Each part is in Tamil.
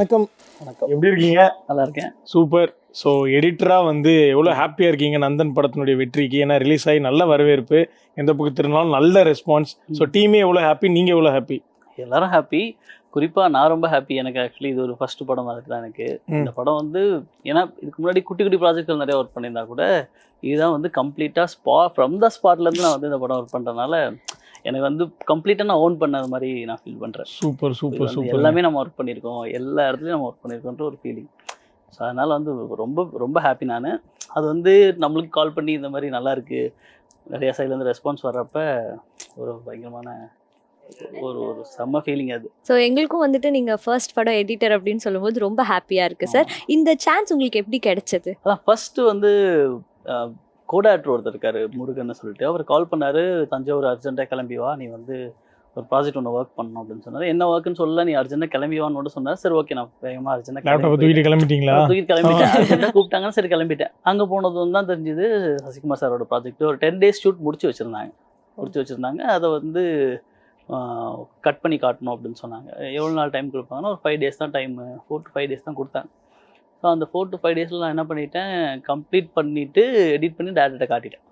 வணக்கம். வணக்கம். எப்படி இருக்கீங்க? நல்லா இருக்கேன். சூப்பர். ஸோ எடிட்டராக வந்து எவ்வளோ ஹாப்பியாக இருக்கீங்க நந்தன் படத்தினுடைய வெற்றிக்கு? ஏன்னா ரிலீஸ் ஆகி நல்ல வரவேற்பு, எந்த பக்கம் திருநாளும் நல்ல ரெஸ்பான்ஸ். ஸோ டீமே எவ்வளோ ஹாப்பி, நீங்கள் எவ்வளோ ஹாப்பி? எல்லாரும் ஹாப்பி. குறிப்பாக நான் ரொம்ப ஹாப்பி. எனக்கு ஆக்சுவலி இது ஒரு ஃபர்ஸ்ட் படம் மாதிரி தான் எனக்கு. இந்த படம் வந்து ஏன்னா இதுக்கு முன்னாடி குட்டி குட்டி ப்ராஜெக்ட்கள் நிறைய ஒர்க் பண்ணியிருந்தா கூட இதுதான் வந்து கம்ப்ளீட்டாக ஃப்ரம் த ஸ்பாட்லேருந்து நான் வந்து இந்த படம் ஒர்க் பண்ணுறதுனால எனக்கு வந்து கம்ப்ளீட்டாக நான் ஓன் பண்ணது மாதிரி நான் ஃபீல் பண்ணுறேன். Super super super. எல்லாமே நம்ம ஒர்க் பண்ணியிருக்கோம், எல்லா இடத்துலையும் நம்ம ஒர்க் பண்ணியிருக்கோன்ற ஒரு ஃபீலிங். ஸோ அதனால் வந்து ரொம்ப ரொம்ப ஹாப்பி நான். அது வந்து நம்மளுக்கு கால் பண்ணி இந்த மாதிரி நல்லா இருக்குது நிறைய சைட்லேருந்து ரெஸ்பான்ஸ் வர்றப்ப ஒரு பயங்கரமான ஒரு செம்ம ஃபீலிங் அது. ஸோ எங்களுக்கும் வந்துட்டு நீங்கள் ஃபர்ஸ்ட் படம் எடிட்டர் அப்படின்னு சொல்லும்போது ரொம்ப ஹாப்பியாக இருக்குது சார். இந்த சான்ஸ் உங்களுக்கு எப்படி கிடைச்சது? அதான் ஃபர்ஸ்ட்டு வந்து கோடாக்டர் ஒருத்தர் இருக்கார் முருகன்னு சொல்லிட்டு, அவர் கால் பண்ணார். தஞ்சாவூர் அர்ஜென்ட்டாக கிளம்பி வா, நீ வந்து ஒரு ப்ராஜெக்ட் ஒன்று ஒர்க் பண்ணணும் அப்படின்னு சொன்னார். என்ன ஒர்க்குன்னு சொல்ல, நீ அர்ஜென்ட்டாக கிளம்பி வான்னு சொன்னார். சரி ஓகே, நான் வேகமாக அர்ஜென்ட்டாக தூக்கிட்டு கிளம்பிட்டீங்களா? தூக்கிட்டு கிளம்பிட்டேன். அர்ஜென்ட்டாக கூப்பிட்டாங்கன்னு சரி கிளம்பிட்டேன். அங்கே போனது தான் தெரிஞ்சுது சசிகுமார் சாரோட ப்ராஜெக்ட் ஒரு 10 days ஷூட் முடிச்சு வச்சுருந்தாங்க. அதை வந்து கட் பண்ணி காட்டணும் அப்படின்னு சொன்னாங்க. எவ்வளோ நாள் டைம் கொடுப்பாங்கன்னா ஒரு 5 days தான் டைமு, 4 to 5 days தான் கொடுத்தாங்க. ஸோ அந்த 4 to 5 days நான் என்ன பண்ணிட்டேன், கம்ப்ளீட் பண்ணிவிட்டு எடிட் பண்ணி டேரக்டர்கிட்ட காட்டிட்டேன்.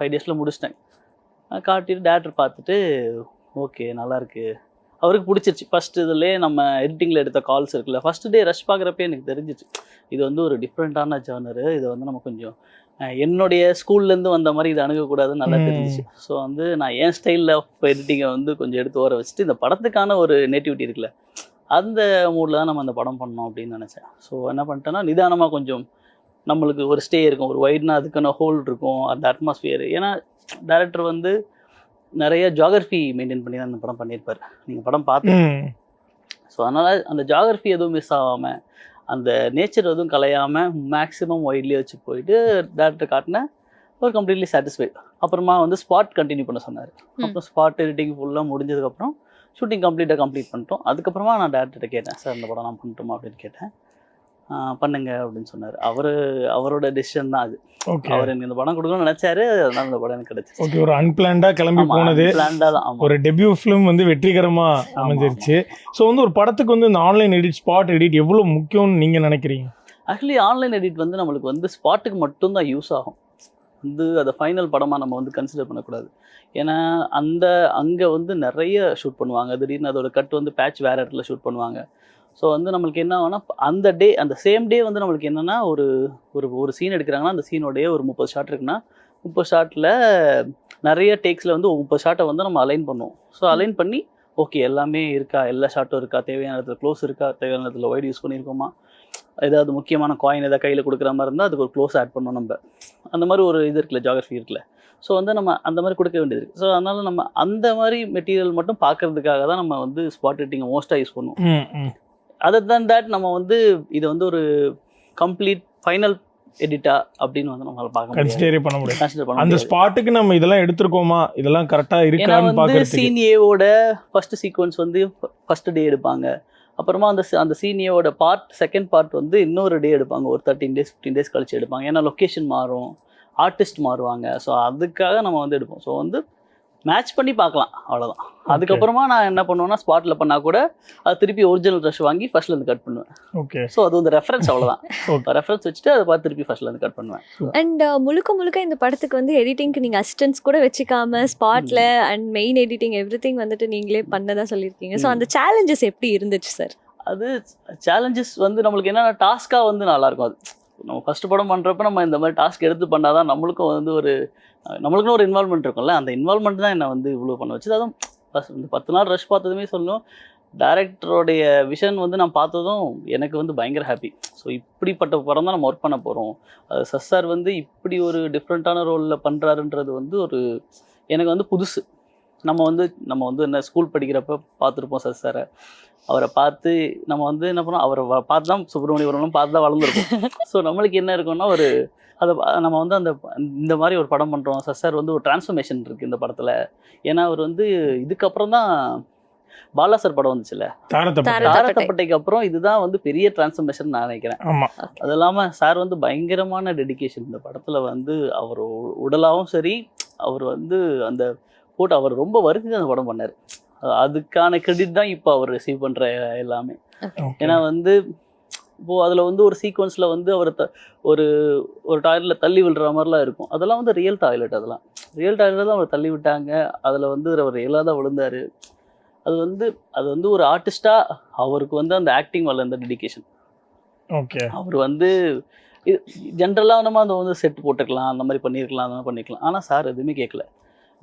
5 days முடிச்சிட்டேன். காட்டிட்டு டேரக்டர் பார்த்துட்டு ஓகே நல்லாயிருக்கு, அவருக்கு பிடிச்சிருச்சு. ஃபஸ்ட்டு இதிலே நம்ம எடிட்டிங்கில் எடுத்த கால்ஸ் இருக்குல்ல, ஃபஸ்ட்டு டே ரஷ் பார்க்குறப்பே எனக்கு தெரிஞ்சிச்சு இது வந்து ஒரு டிஃப்ரெண்ட்டான ஜானரு, இதை வந்து நம்ம கொஞ்சம் என்னுடைய ஸ்கூல்லேருந்து வந்த மாதிரி இதை அணுகக்கூடாதுன்னு நல்லா தெரிஞ்சிச்சு. ஸோ வந்து நான் என் ஸ்டைலில் எடிட்டிங்கை வந்து கொஞ்சம் எடுத்து ஓர வச்சுட்டு இந்த படத்துக்கான ஒரு நேட்டிவிட்டி இருக்குல்ல, அந்த மூடில் தான் நம்ம அந்த படம் பண்ணோம் அப்படின்னு நினச்சேன். ஸோ என்ன பண்ணிட்டேன்னா நிதானமாக கொஞ்சம் நம்மளுக்கு ஒரு ஸ்டே இருக்கும், ஒரு வைட்னா அதுக்கான ஹோல் இருக்கும், அந்த அட்மாஸ்பியர். ஏன்னா டைரக்டர் வந்து நிறைய ஜியாகிரஃபி மெயின்டைன் பண்ணி தான் அந்த படம் பண்ணியிருப்பார், நீங்கள் படம் பார்த்து. ஸோ அதனால் அந்த ஜியாகிரஃபி எதுவும் மிஸ் ஆகாமல், அந்த நேச்சர் எதுவும் கலையாமல் மேக்ஸிமம் ஒய்ட்லேயே வச்சு போயிட்டு டேரக்டர் காட்டினேன். ஒரு கம்ப்ளீட்லி சாட்டிஸ்ஃபைட். அப்புறமா வந்து ஸ்பாட் கண்டினியூ பண்ண சொன்னார். அப்புறம் ஸ்பாட் எடிட்டிங் ஃபுல்லாக முடிஞ்சதுக்கப்புறம் ஷூட்டிங் கம்ப்ளீட் பண்ணிட்டோம். அதுக்கப்புறமா நான் டேரக்டர்கிட்ட கேட்டேன், சார் இந்த படம் நான் பண்ணட்டுமா அப்படின்னு கேட்டேன். பண்ணுங்க அப்படின்னு சொன்னார். அவரோட டிசிஷன் தான் அது. அவர் எனக்கு இந்த படம் கொடுக்கணும்னு நினைச்சாரு, அதனால இந்த படம் எனக்கு கிடைச்சிச்சு. ஓகே, ஒரு அன்பிளான்டா கிளம்பி போனது, ஒரு டெபியூ ஃபிலிம் வந்து வெற்றிகரமா அமைஞ்சிருச்சு. ஸோ வந்து ஒரு படத்துக்கு வந்து இந்த ஆன்லைன் எடிட், ஸ்பாட் எடிட் எவ்வளோ முக்கியம்னு நீங்க நினைக்கிறீங்க? ஆக்சுவலி ஆன்லைன் எடிட் வந்து நம்மளுக்கு வந்து ஸ்பாட்டுக்கு மட்டும்தான் யூஸ் ஆகும். வந்து அதை ஃபைனல் படமாக நம்ம வந்து கன்சிடர் பண்ணக்கூடாது. ஏன்னா அங்கே வந்து நிறைய ஷூட் பண்ணுவாங்க, திடீர்னு அதோட கட் வந்து பேட்ச் வேறு இடத்துல ஷூட் பண்ணுவாங்க. ஸோ வந்து நம்மளுக்கு என்ன ஆகும்னா, அந்த சேம் டே வந்து நம்மளுக்கு என்னென்னா ஒரு ஒரு சீன் எடுக்கிறாங்கன்னா அந்த சீனோடைய ஒரு 30 ஷாட் இருக்குன்னா 30 ஷாட்டில் நிறைய டேக்ஸில் வந்து 30 ஷாட்டை வந்து நம்ம அலைன் பண்ணுவோம். ஸோ அலைன் பண்ணி ஓகே எல்லாமே இருக்கா, எல்லா ஷாட்டும் இருக்கா, தேவையான இடத்துல க்ளோஸ் இருக்கா, தேவையான இடத்துல ஒய்டு யூஸ் பண்ணியிருக்கோமா, ஏதாவது முக்கியமான காயின் ஏதாவது கையில் கொடுக்குற மாதிரி இருந்தால் அதுக்கு ஒரு க்ளோஸ் ஆட் பண்ணணும் நம்ம. அந்த மாதிரி ஒரு இது இருக்குல்ல, ஜியாகிரஃபி இருக்குல்ல. ஸோ வந்து நம்ம அந்த மாதிரி கொடுக்க வேண்டியது இருக்குது. ஸோ அதனால் நம்ம அந்த மாதிரி மெட்டீரியல் மட்டும் பார்க்கறதுக்காக தான் நம்ம வந்து ஸ்பாட் எடிட்டிங்கை மோஸ்ட்டாக யூஸ் பண்ணுவோம். அதர் தேன் தட் நம்ம வந்து இது வந்து ஒரு கம்ப்ளீட் ஃபைனல் எடிட்டா அப்படின்னு வந்து நம்மளால பார்க்க முடியாது. அந்த ஸ்பாட்டுக்கு நம்ம இதெல்லாம் எடுத்துருக்கோமா, இதெல்லாம் கரெக்டாக இருக்கான்னு பார்க்கறதுக்கு. சீன் ஏவோட ஃபர்ஸ்ட் சீக்வன்ஸ் வந்து ஃபர்ஸ்ட் டே எடுப்பாங்க. அப்புறமா அந்த சீன் ஏவோட செகண்ட் பார்ட் வந்து இன்னொரு டே எடுப்பாங்க, ஒரு 13 days 15 days கழிச்சு எடுப்பாங்க. ஏன்னா லொக்கேஷன் மாறும், ஆர்டிஸ்ட் மாறுவாங்க. ஸோ அதுக்காக நம்ம வந்து எடுப்போம். ஸோ வந்து மேட்ச் பண்ணி பார்க்கலாம், அவ்வளோதான். அதுக்கப்புறமா நான் என்ன பண்ணுவேன்னா, ஸ்பாட்டில் பண்ணால் கூட அது திருப்பி ஒரிஜினல் ட்ரெஷ் வாங்கி ஃபர்ஸ்ட்லேருந்து கட் பண்ணுவேன். ஓகே. ஸோ அது வந்து ரெஃபரன்ஸ், அவ்வளோதான். ரெஃபரன்ஸ் வச்சுட்டு அதை பார்த்து திருப்பி ஃபர்ஸ்ட்லேருந்து கட் பண்ணுவேன். அண்ட் முழுக்க இந்த படத்துக்கு வந்து எடிட்டிங்க்கு நீங்கள் அசிஸ்டன்ஸ் கூட வச்சுக்காம ஸ்பாட்டில் அண்ட் மெயின் எடிட்டிங் எவ்ரிதிங் வந்துட்டு நீங்களே பண்ணதான் சொல்லியிருக்கீங்க. ஸோ அந்த சேலஞ்சஸ் எப்படி இருந்துச்சு சார்? அது சேலஞ்சஸ் வந்து நம்மளுக்கு என்னென்ன டாஸ்க்காக வந்து நல்லாயிருக்கும். அது நம்ம ஃபஸ்ட்டு படம் பண்ணுறப்ப நம்ம இந்த மாதிரி டாஸ்க் எடுத்து பண்ணால் தான் நம்மளுக்கும் வந்து நம்மளுக்குன்னு ஒரு இன்வால்மெண்ட் இருக்கும்ல. அந்த இன்வால்மெண்ட் தான் என்னை வந்து இவ்வளோ பண்ண வச்சுது. அதுவும் ஃபஸ்ட் இந்த 10 நாள் ரஷ் பார்த்ததுமே சொல்லணும், டைரக்டருடைய விஷன் வந்து நான் பார்த்ததும் எனக்கு வந்து பயங்கர ஹாப்பி. ஸோ இப்படிப்பட்ட படம் தான் நம்ம ஒர்க் பண்ண போகிறோம். சார் வந்து இப்படி ஒரு டிஃப்ரெண்ட்டான ரோலில் பண்ணுறாருன்றது வந்து எனக்கு வந்து புதுசு. நம்ம வந்து என்ன ஸ்கூல் படிக்கிறப்ப பார்த்துருப்போம் சாரை. அவரை பார்த்து நம்ம வந்து என்ன பண்ணோம், அவரை பார்த்து தான் சுப்பிரமணியம் பார்த்து தான் வளர்ந்துருப்போம். ஸோ நம்மளுக்கு என்ன இருக்குன்னா, அதை நம்ம வந்து இந்த மாதிரி ஒரு படம் பண்ணுறோம். சார் வந்து ஒரு டிரான்ஸ்ஃபர்மேஷன் இருக்குது இந்த படத்தில். ஏன்னா அவர் வந்து இதுக்கப்புறம் தான் பாலா சார் படம் வந்துச்சுல்ல, தாரத்தப்பட்டைக்கு அப்புறம் இதுதான் வந்து பெரிய டிரான்ஸ்ஃபர்மேஷன் நான் நினைக்கிறேன். அது இல்லாமல் சார் வந்து பயங்கரமான டெடிகேஷன் இந்த படத்தில். வந்து அவர் உடலாகவும் சரி, அவர் வந்து அந்த அவர் ரொம்ப வருத்தி அந்த படம் பண்ணார். அதுக்கான கிரெடிட் தான் இப்போ அவர் ரிசீவ் பண்ணுற எல்லாமே. ஏன்னா வந்து இப்போது அதில் வந்து ஒரு சீக்வன்ஸில் வந்து அவர் ஒரு ஒரு டாய்லெட்டில் தள்ளி விழுற மாதிரிலாம் இருக்கும். அதெல்லாம் வந்து ரியல் டாய்லெட். அதெல்லாம் ரியல் டாய்லெட் தான் அவர் தள்ளி விட்டாங்க. அதில் வந்து அவர் ரியலாக தான் விழுந்தார். அது வந்து ஒரு ஆர்டிஸ்டாக அவருக்கு வந்து அந்த ஆக்டிங் வரல, அந்த டெடிகேஷன். ஓகே. அவர் வந்து இது ஜென்ரலாக நம்ம அந்த வந்து செட் போட்டுக்கலாம், அந்த மாதிரி பண்ணியிருக்கலாம், அந்த மாதிரி பண்ணிக்கலாம். ஆனால் சார் எதுவுமே கேட்கல.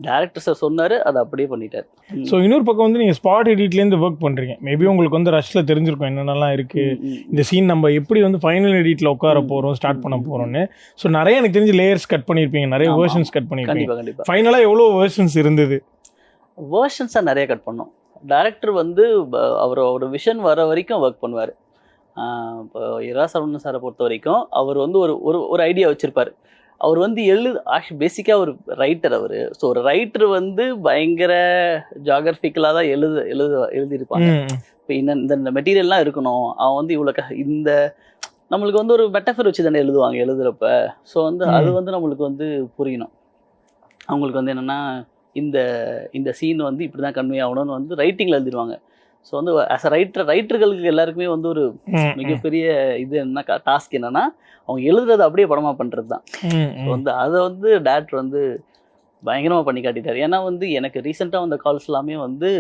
டேரக்டர் சார் சொன்னார், அதை அப்படியே பண்ணிட்டார். ஸோ இன்னொரு பக்கம் வந்து நீங்கள் ஸ்பாட் எடிட்லேருந்து ஒர்க் பண்ணுறீங்க. மேபி உங்களுக்கு வந்து ரஷ்ல தெரிஞ்சிருக்கும் என்னென்னலாம் இருக்குது, இந்த சீன் நம்ம எப்படி வந்து ஃபைனல் எடிட்டில் உட்கார போகிறோம், ஸ்டார்ட் பண்ண போகிறோம்னு. ஸோ நிறைய எனக்கு தெரிஞ்சு லேயர்ஸ் கட் பண்ணியிருப்பீங்க, நிறைய வேர்ஷன்ஸ் கட் பண்ணியிருப்பீங்க. கண்டிப்பாக கண்டிப்பாக. ஃபைனலாக எவ்வளோ வேர்ஷன்ஸ் இருந்தது? வேர்ஷன்ஸாக நிறைய கட் பண்ணோம். டேரக்டர் வந்து அவரோட விஷன் வர வரைக்கும் ஒர்க் பண்ணுவார். இப்போ இரா சரவணன் சாரை பொறுத்த வரைக்கும் அவர் வந்து ஒரு ஐடியா வச்சுருப்பார். அவர் வந்து ஆக்சுவலி பேசிக்காக ஒரு ரைட்டர் அவர். ஸோ ஒரு ரைட்டர் வந்து பயங்கர ஜாகிரபிக்கலாக தான் எழுதியிருப்பாங்க. இப்போ இந்த மெட்டீரியல்லாம் இருக்கணும், அவன் வந்து இவ்வளோ இந்த நம்மளுக்கு வந்து ஒரு மெட்டஃபர் வச்சு தானே எழுதுறப்ப. ஸோ வந்து அது வந்து நம்மளுக்கு வந்து புரியணும். அவங்களுக்கு வந்து என்னென்னா இந்த சீன் வந்து இப்படி தான் கன்வே ஆகணும்னு வந்து ரைட்டிங்கில் எழுதிடுவாங்க. ஸோ வந்து ஆஸ் அ ரைட்டர்களுக்கு எல்லாருக்குமே வந்து ஒரு மிகப்பெரிய இது என்ன டாஸ்க் என்னன்னா, அவங்க எழுதுறது அப்படியே படமாக பண்ணுறது தான். ஸோ வந்து அதை வந்து டேரக்டர் வந்து பயங்கரமாக பண்ணி காட்டிட்டார். ஏன்னா வந்து எனக்கு ரீசெண்டாக வந்த கால்ஸ் எல்லாமே வந்து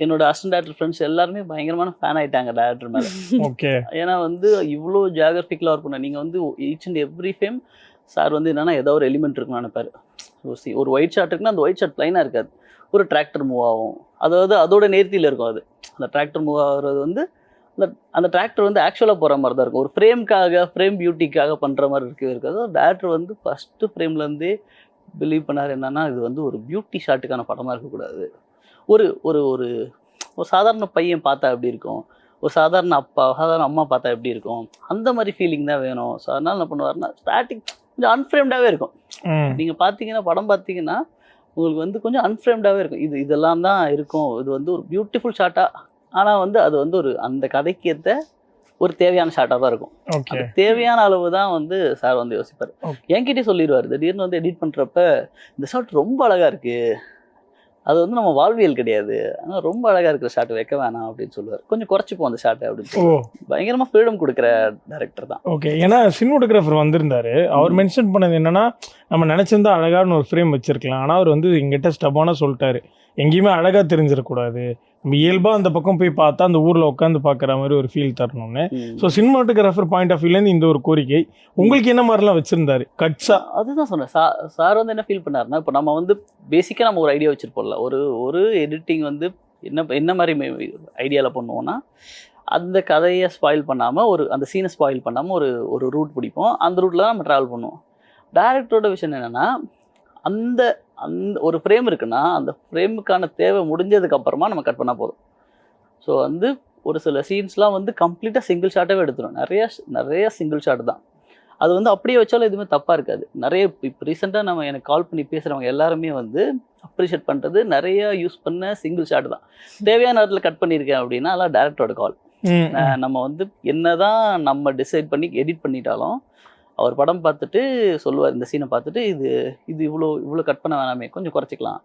என்னோட அசிஸ்டன்ட் டேரக்டர் ஃப்ரெண்ட்ஸ் எல்லாருமே பயங்கரமான ஃபேன் ஆகிட்டாங்க டேரக்டர் மேலே. ஓகே. ஏன்னா வந்து இவ்வளோ ஜியாகிரபிக்கலாக ஒர்க் பண்ண நீங்கள் வந்து each and every frame sir வந்து என்னென்னா ஏதோ ஒரு எலிமெண்ட் இருக்குன்னு நினைப்பாரு. ஒரு ஒயிட் ஷாட் இருக்குன்னா அந்த ஒயிட் ஷாட் ப்ளைனாக இருக்காது, ஒரு டிராக்டர் மூவ் ஆகும். அதாவது அதோட நேர்த்தியில் இருக்கும். அது அந்த டிராக்டர் மூவ் ஆகுறது வந்து அந்த டிராக்டர் வந்து ஆக்சுவலாக போகிற மாதிரி தான் இருக்கும். ஒரு ஃப்ரேம் பியூட்டிக்காக பண்ணுற மாதிரி இருக்காது. டேரக்டர் வந்து ஃபஸ்ட்டு ஃப்ரேம்லேருந்தே பிலீவ் பண்ணார் என்னென்னா, இது வந்து ஒரு பியூட்டி ஷாட்டுக்கான படமாக இருக்கக்கூடாது. ஒரு ஒரு ஒரு ஒரு சாதாரண பையன் பார்த்தா எப்படி இருக்கும், ஒரு சாதாரண அம்மா பார்த்தா எப்படி இருக்கும், அந்த மாதிரி ஃபீலிங் தான் வேணும். ஸோ அதனால் என்ன பண்ணுவார்னா, ஸ்டார்டிங் கொஞ்சம் அன்ஃப்ரேம்டாகவே இருக்கும். நீங்கள் பார்த்தீங்கன்னா படம் பார்த்தீங்கன்னா உங்களுக்கு வந்து கொஞ்சம் அன்ஃப்ரேம்டாகவே இருக்கும். இதெல்லாம் தான் இருக்கும். இது வந்து ஒரு பியூட்டிஃபுல் ஷாட்டாக, ஆனால் வந்து அது வந்து ஒரு அந்த கதைக்கு ஏற்ற ஒரு தேவையான ஷாட்டாக தான் இருக்கும். அது தேவையான அளவு தான் வந்து சார் வந்து யோசிப்பார். என்கிட்டே சொல்லிடுவார், திடீர்னு வந்து எடிட் பண்ணுறப்ப இந்த ஷாட் ரொம்ப அழகாக இருக்குது, அது வந்து நம்ம வாழ்வியல் கிடையாது, ஆனால் ரொம்ப அழகாக இருக்கிற ஷாட் வைக்க வேணாம் அப்படின்னு சொல்லுவார். கொஞ்சம் குறைச்சிப்போம் அந்த ஷாட்டை அப்படின்னு சொல்லுவார். பயங்கரமாக ஃப்ரீடம் கொடுக்குற டைரக்டர் தான். ஓகே. ஏன்னா சினிமோட்டோகிராஃபர் வந்திருந்தாரு, அவர் மென்ஷன் பண்ணது என்னன்னா, நம்ம நினச்சிருந்தா அழகான ஒரு ஃப்ரேம் வச்சிருக்கலாம், ஆனால் அவர் வந்து எங்கிட்ட ஸ்டப்பான சொல்லிட்டாரு, எங்கேயுமே அழகாக தெரிஞ்சிடக்கூடாது, நம்ம இயல்பாக அந்த பக்கம் போய் பார்த்தா அந்த ஊரில் உட்காந்து பார்க்குற மாதிரி ஒரு ஃபீல் தரணும்னு. ஸோ சினிமாட்டோகிராஃபர் பாயிண்ட் ஆஃப் வியூலேருந்து இந்த ஒரு கோரிக்கை உங்களுக்கு என்ன மாதிரிலாம் வச்சுருந்தாரு கட்ஸா? அதுதான் சொன்னேன். சார் வந்து என்ன ஃபீல் பண்ணாருன்னா, இப்போ நம்ம வந்து பேசிக்காக நம்ம ஒரு ஐடியா வச்சுருப்போம்ல, ஒரு எடிட்டிங் வந்து என்ன மாதிரி ஐடியாவில் பண்ணுவோன்னா, அந்த கதையை ஸ்பாயில் பண்ணாமல் அந்த சீனை ஸ்பாயில் பண்ணாமல் ஒரு ரூட் பிடிப்போம். அந்த ரூட்டில் தான் நம்ம ட்ராவல் பண்ணுவோம். டைரக்டரோட விஷயம் என்னென்னா, அந்த ஒரு ஃப்ரேம் இருக்குன்னா அந்த ஃப்ரேமுக்கான தேவை முடிஞ்சதுக்கப்புறமா நம்ம கட் பண்ணால் போதும். ஸோ வந்து ஒரு சில சீன்ஸ்லாம் வந்து கம்ப்ளீட்டாக சிங்கிள் ஷாட்டாகவே எடுத்துடும். நிறைய சிங்கிள் ஷாட் தான். அது வந்து அப்படியே வச்சாலும் எதுவுமே தப்பாக இருக்காது. இப்போ ரீசெண்டாக எனக்கு கால் பண்ணி பேசுகிறவங்க எல்லாருமே வந்து அப்ரிஷியேட் பண்ணுறது நிறைய யூஸ் பண்ண சிங்கிள் ஷாட் தான். தேவையான நேரத்தில் கட் பண்ணியிருக்கேன் அப்படின்னா அதெல்லாம் டேரக்டரோட கால். நம்ம வந்து என்ன தான் நம்ம டிசைட் பண்ணி எடிட் பண்ணிட்டாலும் அவர் படம் பார்த்துட்டு சொல்லுவார், இந்த சீனை பார்த்துட்டு இது இவ்வளோ கட் பண்ண வேணாமே, கொஞ்சம் குறைச்சிக்கலாம்.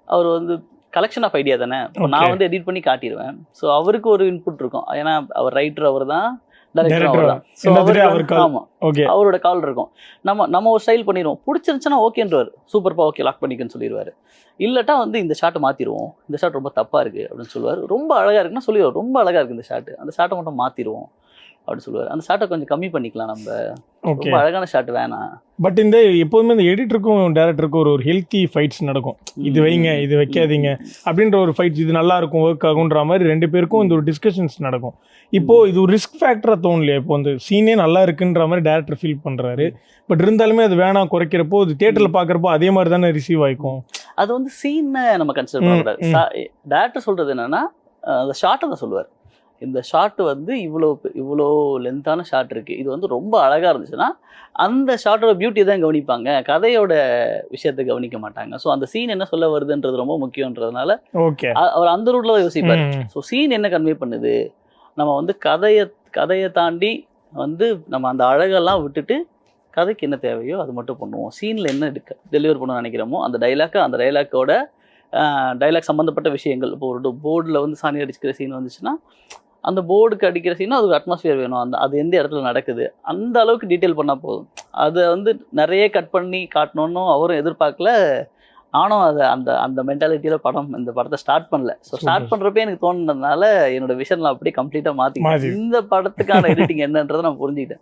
அவர் வந்து கலெக்ஷன் ஆஃப் ஐடியா தானே, நான் வந்து எடிட் பண்ணி காட்டிடுவேன். ஸோ அவருக்கு ஒரு இன்புட் இருக்கும். ஏன்னா அவர் ரைட்டர் அவர் தான், டைரக்டர் அவர் தான். ஆமாம், அவரோட கால் இருக்கும். நம்ம ஒரு ஸ்டைல் பண்ணிடுவோம், பிடிச்சிருந்துச்சுன்னா ஓகேன்றவர், சூப்பர்ப்பா ஓகே லாக் பண்ணிக்கன்னு சொல்லிடுவார். இல்லட்டா வந்து இந்த ஷாட்டை மாற்றிடுவோம், இந்த ஷாட் ரொம்ப தப்பாக இருக்குது அப்படின்னு சொல்லுவார். ரொம்ப அழகாக இருக்குன்னா சொல்லிடுவார், ரொம்ப அழகாக இருக்குது இந்த ஷாட்டு, அந்த ஷாட்டை மட்டும் மாற்றிடுவோம் அப்படின்னு சொல்லுவார். அந்த ஷாட்டை கொஞ்சம் கம்மி பண்ணிக்கலாம், நம்ம ரொம்ப அழகான ஷாட் வேணாம். பட் இந்த எப்போதுமே இந்த எடிட்டருக்கும் டேரக்டருக்கும் ஒரு ஹெல்த்தி ஃபைட்ஸ் நடக்கும். இது வைங்க, இது வைக்காதீங்க அப்படின்ற ஒரு ஃபைட்ஸ், இது நல்லா இருக்கும், ஒர்க் ஆகுன்ற மாதிரி ரெண்டு பேருக்கும் இந்த ஒரு டிஸ்கஷன்ஸ் நடக்கும். இப்போது இது ஒரு ரிஸ்க் ஃபேக்டராக தோணலையா? இப்போ அந்த சீனே நல்லா இருக்குன்ற மாதிரி டேரக்டர் ஃபீல் பண்ணுறாரு, பட் இருந்தாலுமே அது வேணாம் குறைக்கிறப்போ அது தியேட்டரில் பார்க்குறப்போ அதே மாதிரி தானே ரிசீவ் ஆகிக்கும். அது வந்து சீனை நம்ம கன்சிடர் பண்ணக்கூடாது. டேரக்டர் சொல்கிறது என்னென்னா, அந்த ஷார்ட்டை தான் சொல்லுவார். இந்த ஷாட்டு வந்து இவ்வளோ லென்த்தான ஷாட் இருக்குது, இது வந்து ரொம்ப அழகாக இருந்துச்சுன்னா அந்த ஷாட்டோட பியூட்டி தான் கவனிப்பாங்க, கதையோட விஷயத்தை கவனிக்க மாட்டாங்க. ஸோ அந்த சீன் என்ன சொல்ல வருதுன்றது ரொம்ப முக்கியன்றதுனால அவர் அந்த ரூட்டில் தான் யோசிப்பார். ஸோ சீன் என்ன கன்வே பண்ணுது, நம்ம வந்து கதையை தாண்டி வந்து நம்ம அந்த அழகெல்லாம் விட்டுட்டு கதைக்கு என்ன தேவையோ அது மட்டும் பண்ணுவோம். சீனில் என்ன டெலிவர் பண்ணணும்னு நினைக்கிறோமோ அந்த டைலாக்கோட டைலாக் சம்மந்தப்பட்ட விஷயங்கள். இப்போ ஒரு போர்டில் வந்து சாணி அடிச்சுக்கிற சீன் வந்துச்சுன்னா அந்த போர்டுக்கு அடிக்கிற சீனும் அதுக்கு அட்மாஸ்பியர் வேணும். அது எந்த இடத்துல நடக்குது அந்த அளவுக்கு டீட்டெயில் பண்ணால் போதும். அதை வந்து நிறைய கட் பண்ணி காட்டணுன்னு அவரும் எதிர்பார்க்கல. நானும் அதை அந்த அந்த மென்டாலிட்டியில் இந்த படத்தை ஸ்டார்ட் பண்ணல. ஸோ ஸ்டார்ட் பண்ணுறப்பே எனக்கு தோணுனதுனால என்னோட விஷன்லாம் அப்படியே கம்ப்ளீட்டாக மாற்றிக்கிட்டேன். இந்த படத்துக்கான எடிட்டிங் என்னன்றதை நான் புரிஞ்சுக்கிட்டேன்.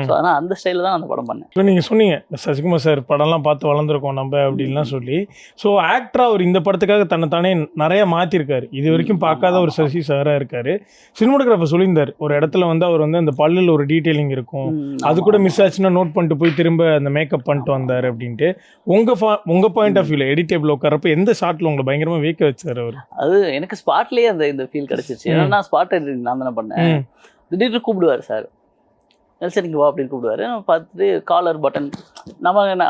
ஸோ ஆனால் அந்த ஸ்டைலில் தான் அந்த படம் பண்ணேன். இப்போ நீங்கள் சொன்னீங்க சசிகுமார் சார் படம்லாம் பார்த்து வளர்ந்துருக்கோம் நம்ம அப்படின்லாம் சொல்லி. ஸோ ஆக்டராக அவர் இந்த படத்துக்காக தன்னைத்தானே நிறைய மாற்றிருக்காரு. இது வரைக்கும் பார்க்காத ஒரு சசி சாராக இருக்காரு. சினிமாட்டோகிராஃபர் சொல்லியிருந்தார் ஒரு இடத்துல வந்து அவர் வந்து அந்த பல்லில் ஒரு டீட்டெயிலிங் இருக்கும், அது கூட மிஸ் ஆச்சுன்னா நோட் பண்ணிட்டு போய் திரும்ப அந்த மேக்கப் பண்ணிட்டு வந்தார் அப்படின்ட்டு. உங்கள் பாயிண்ட் ஆஃப் வியூவில் எடிட் டேபிள் உட்காரப்ப எந்த ஷாட்ல உங்களை பயங்கரமா வேக்க வச்சாரு அவர்? அது எனக்கு ஸ்பாட்லயே இந்த ஃபீல் கிடைச்சிருச்சு. ஏன்னா ஸ்பாட் எடிட்டிங் நான் தானே பண்ணேன். திடீர்னு கூப்பிடுவார் சார், சரி இங்கே வா அப்படின்னு கூப்பிடுவாரு. நம்ம பார்த்துட்டு காலர் பட்டன்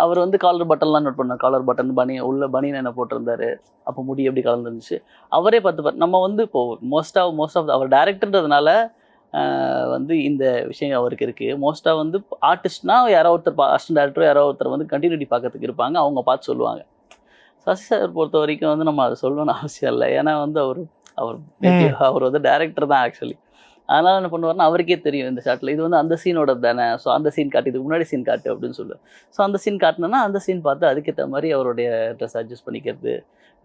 அவர் வந்து காலர் பட்டன்லாம் நோட் பண்ணார். காலர் பட்டன் உள்ள பனியன் என்ன போட்டிருந்தாரு, அப்போ முடி எப்படி கலந்துருந்துச்சு அவரே பார்த்துப்பார். நம்ம வந்து இப்போ மோஸ்ட் ஆஃப் அவர் டைரக்டர்ன்றதுனால வந்து இந்த விஷயம் அவருக்கு இருக்குது. மோஸ்ட்டாக வந்து ஆர்டிஸ்ட்னா யாரோ ஒருத்தர் அசிஸ்டன்ட் டேரக்டர் யாரோ ஒருத்தர் வந்து கண்டினியூட்டி பார்க்கறதுக்கு இருப்பாங்க, அவங்க பார்த்து சொல்லுவாங்க. சசி சார் பொறுத்த வரைக்கும் வந்து நம்ம அதை சொல்லணும்னு அவசியம் இல்லை. ஏன்னா வந்து அவர் வந்து டைரக்டர் தான் ஆக்சுவலி. அதனால் என்ன பண்ணுவார்னா அவருக்கே தெரியும் இந்த ஷாட்டில் இது வந்து அந்த சீனோட தானே, ஸோ அந்த சீன் காட்டு, இதுக்கு முன்னாடி சீன் காட்டு அப்படின்னு சொல்லுவார். ஸோ அந்த சீன் காட்டினோன்னா அந்த சீன் பார்த்து அதுக்கேற்ற மாதிரி அவருடைய ட்ரெஸ் அட்ஜஸ்ட் பண்ணிக்கிறது,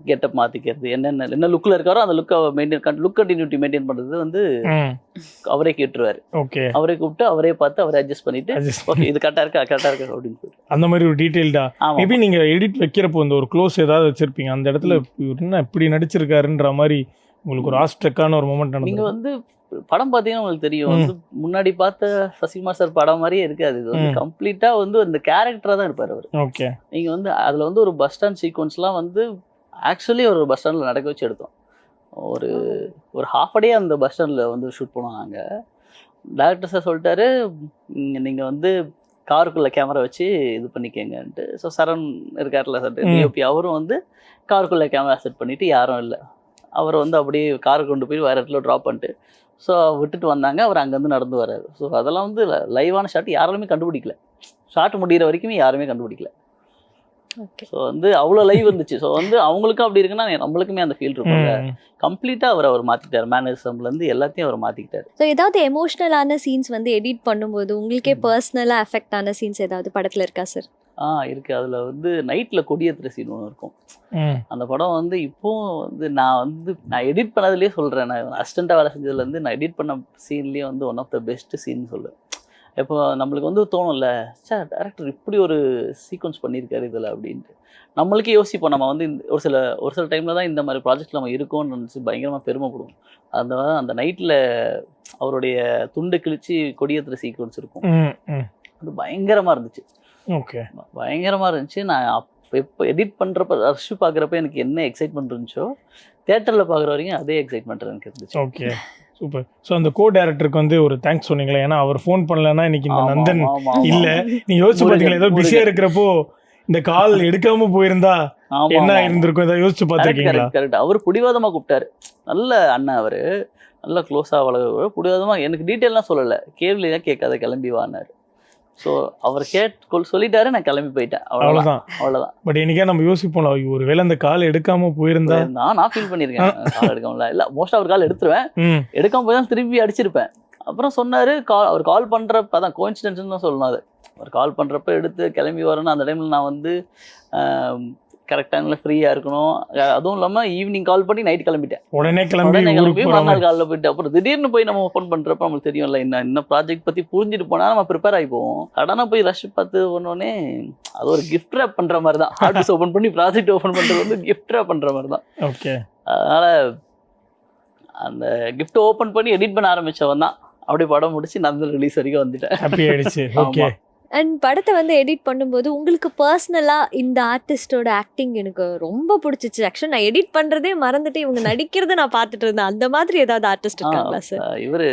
கெட்டப் மாற்றிக்கிறது, என்ன லுக்கில் இருக்காரோ அந்த லுக்கை லுக் கண்டினியூட்டி மெயின்டைன் பண்ணுறது வந்து அவரே கேட்டுருவார். ஓகே, அவரே கூப்பிட்டு அவரே பார்த்து அவரே அட்ஜஸ்ட் பண்ணிட்டு ஓகே இது கரெக்டாக இருக்கா அப்படின்னு சொல்லிட்டு அந்த மாதிரி ஒரு டீட்டெயில்டா. மேபி நீங்கள் எடிட் வைக்கிறப்போ இந்த ஒரு க்ளோஸ் ஏதாவது வச்சிருப்பீங்க, அந்த இடத்துல என்ன இப்படி நடிச்சிருக்காருன்ற மாதிரி உங்களுக்கு ஒரு ஆஸ்ட்ரக்கான ஒரு மொமெண்ட் நடந்து. நீங்கள் வந்து படம் பார்த்தீங்கன்னா உங்களுக்கு தெரியும், வந்து முன்னாடி பார்த்த சசிகுமார் சார் படம் மாதிரியே இருக்காது. இது வந்து கம்ப்ளீட்டாக வந்து அந்த கேரக்டராக தான் இருப்பார் அவர். ஓகே, நீங்கள் வந்து அதில் வந்து ஒரு பஸ் ஸ்டாண்ட் சீக்வன்ஸ்லாம் வந்து ஆக்சுவலி ஒரு பஸ் ஸ்டாண்டில் நடக்க வச்சு எடுத்தோம். ஒரு ஹாஃப் டே அந்த பஸ் ஸ்டாண்டில் வந்து ஷூட் பண்ணுவாங்க. டேரக்டர் சார் சொல்லிட்டாரு நீங்கள் வந்து காருக்குள்ளே கேமரா வச்சு இது பண்ணிக்கங்கன்ட்டு. ஸோ சரண் இருக்கார்ல சார் டிஓபி, அவரும் வந்து காருக்குள்ளே கேமரா செட் பண்ணிவிட்டு யாரும் இல்லை, அவரை வந்து அப்படியே காரை கொண்டு போய் வேறு இடத்துல ட்ராப் பண்ணிட்டு ஸோ விட்டுட்டு வந்தாங்க. அவர் அங்கேருந்து நடந்து வர்றாரு. ஸோ அதெல்லாம் வந்து லைவான ஷாட் யாராலுமே கண்டுபிடிக்கல. ஷாட் முடிகிற வரைக்குமே யாருமே கண்டுபிடிக்கல. ஸோ வந்து அவ்வளோ லைவ் இருந்துச்சு. ஸோ வந்து அவங்களுக்கும் அப்படி இருக்குன்னா நம்மளுக்குமே அந்த ஃபீல் இருக்கும்ல. கம்ப்ளீட்டாக அவர் மாற்றிட்டார். மேனரிசம்லேருந்து எல்லாத்தையும் அவர் மாற்றிக்கிட்டார். ஸோ ஏதாவது எமோஷ்னலான சீன்ஸ் வந்து எடிட் பண்ணும்போது உங்களுக்கே பர்சனலாக அஃபெக்ட் ஆன சீன்ஸ் ஏதாவது படத்தில் இருக்கா சார்? இருக்குது. அதில் வந்து நைட்டில் கொடியேற்றுற சீன் ஒன்று இருக்கும். அந்த படம் வந்து இப்போவும் வந்து நான் எடிட் பண்ணதுலேயே சொல்கிறேன், நான் அசிஸ்டண்ட்டாக வேலை செஞ்சதுலேருந்து நான் எடிட் பண்ண சீன்லேயே வந்து one of the best scene சொல்லுவேன். இப்போ நம்மளுக்கு வந்து தோணும்ல, சார் டேரக்டர் இப்படி ஒரு சீக்வன்ஸ் பண்ணியிருக்காரு இதில் அப்படின்ட்டு நம்மளுக்கே யோசிப்போம். நம்ம வந்து ஒரு சில டைமில் தான் இந்த மாதிரி ப்ராஜெக்ட் நம்ம இருக்கோம்னு நினச்சி பயங்கரமாக பெருமைப்படுவோம். அந்த நைட்டில் அவருடைய துண்டு கிழிச்சு கொடியேற்றுற சீக்வன்ஸ் இருக்கும். அது பயங்கரமாக இருந்துச்சு. ஓகே, பயங்கரமாக இருந்துச்சு. நான் எப்போ எடிட் பண்ணுறப்ப ரஷ் பார்க்குறப்ப எனக்கு என்ன எக்ஸைட்மெண்ட் இருந்துச்சோ தியேட்டரில் பார்க்குற வரைக்கும் அதே எக்ஸைட்மெண்ட் எனக்கு இருந்துச்சு. Okay, super. ஸோ அந்த கோ டைரக்டருக்கு வந்து ஒரு தேங்க்ஸ் சொன்னீங்களா? ஏன்னா அவர் ஃபோன் பண்ணலன்னா இன்னைக்கு இந்த நந்தன் இல்லை. நீங்கள் யோசிச்சு பார்த்தீங்களா, ஏதோ பிஸியாக இருக்கிறப்போ இந்த கால் எடுக்காமல் போயிருந்தா என்ன இருந்திருக்கும், ஏதாவது யோசிச்சு பார்த்துருக்கீங்களா? கரெக்ட். அவர் பிடிவாதமாக கூப்பிட்டாரு. நல்ல அண்ணன் அவர், நல்லா க்ளோஸாக வளர்க்க பிடிவாதமாக எனக்கு டீட்டெயிலாம் சொல்லலை, கேள்வியாக கேட்காத கிளம்பி வானார். ஸோ அவர் சொல்லிட்டாரு, நான் கிளம்பி போயிட்டேன். அவ்வளோதான். பட் என்னைக்கா நம்ம யோசிப்போம், ஒரு வேளை அந்த கால் எடுக்காம போயிருந்தா நான் ஃபீல் பண்ணியிருக்கேன். கால் எடுக்காமல இல்லை, மோஸ்ட்டாக அவர் கால் எடுத்துருவேன், எடுக்காம போய் தான் திரும்பி அடிச்சிருப்பேன். அப்புறம் சொன்னார் அவர் கால் பண்ணுறப்ப தான் கோயின்சிடென்ஸ்னு தான் சொல்லணும். அது அவர் கால் பண்ணுறப்ப எடுத்து கிளம்பி வரணும். அந்த டைமில் நான் வந்து கரெக்டாக ஃப்ரீயாக இருக்கணும். அதுவும் இல்லாமல் ஈவினிங் கால் பண்ணி நைட் கிளம்பிட்டேன். உடனே மறுநாள் காலில் போயிட்டு அப்புறம் திடீர்னு போய் நம்ம ஓப்பன் பண்ணுறப்ப நம்மளுக்கு தெரியும்ல, இன்னும் ப்ராஜெக்ட் பற்றி புரிஞ்சுட்டு போனால் நம்ம ப்ரிப்பேர் ஆகி போவோம். சடனாக போய் ரஷ் பார்த்து பண்ணோடனே அது ஒரு கிஃப்ட் ரேப் பண்ணுற மாதிரி தான். ஆர்டிஸ்ட் ஓப்பன் பண்ணி ப்ராஜெக்ட் ஓப்பன் பண்ணுறது வந்து கிஃப்ட் ரேப் பண்ணுற மாதிரி தான். ஓகே, அதனால் அந்த கிஃப்ட் ஓப்பன் பண்ணி எடிட் பண்ண ஆரம்பித்தவன் தான். அப்படியே படம் முடிச்சு நந்தன் ரிலீஸ் வரைக்கும் வந்துட்டேன். ஓகே. அண்ட் படத்தை வந்து எடிட் பண்ணும்போது உங்களுக்கு பர்சனலாக இந்த ஆர்டிஸ்டோட ஆக்டிங் எனக்கு ரொம்ப பிடிச்சிச்சு. ஆக்சுவலாக நான் எடிட் பண்ணுறதே மறந்துட்டு இவங்க நடிக்கிறத நான் பார்த்துட்டு இருந்தேன். அந்த மாதிரி ஏதாவது ஆர்டிஸ்ட் இருக்காங்களா சார்? இவர்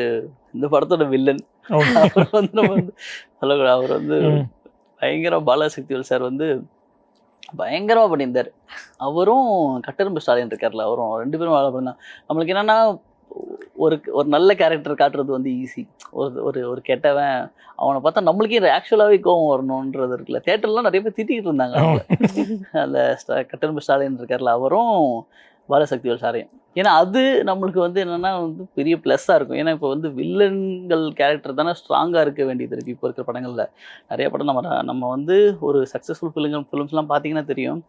இந்த படத்தோட வில்லன். அவர் வந்து நம்ம வந்து சொல்லக்கூடாது, அவர் வந்து பயங்கரம். பாலசக்திவேல் சார் வந்து பயங்கரமாக பண்ணியிருந்தார். அவரும் கட்டெரும்பு ஸ்டாலின் இருக்கார்ல, அவரும் 2 பேரும் வேலை பண்ணாங்க. நம்மளுக்கு என்னென்னா ஒரு ஒரு நல்ல கேரக்டர் காட்டுறது வந்து ஈஸி. ஒரு ஒரு ஒரு கெட்டவன் அவனை பார்த்தா நம்மளுக்கே ஆக்சுவலாகவே கோவம் வரணுன்றது இருக்குல்ல. தேட்டர்லாம் நிறைய பேர் திட்டிகிட்டு இருந்தாங்க அவங்கள. அந்த கட்டெரும்பு ஸ்டாலின் இருக்கார்ல, அவரும் பாலசக்திவேல் சாரையும். ஏன்னா அது நம்மளுக்கு வந்து என்னன்னா வந்து பெரிய ப்ளஸ்ஸாக இருக்கும். ஏன்னா இப்போ வந்து வில்லன்கள் கேரக்டர் தானே ஸ்ட்ராங்காக இருக்க வேண்டியது இருக்குது இப்போ இருக்கிற படங்களில். நிறைய படம் நம்ம வந்து ஒரு சக்ஸஸ்ஃபுல் ஃபிலிம்ஸ்லாம் பார்த்தீங்கன்னா தெரியும்,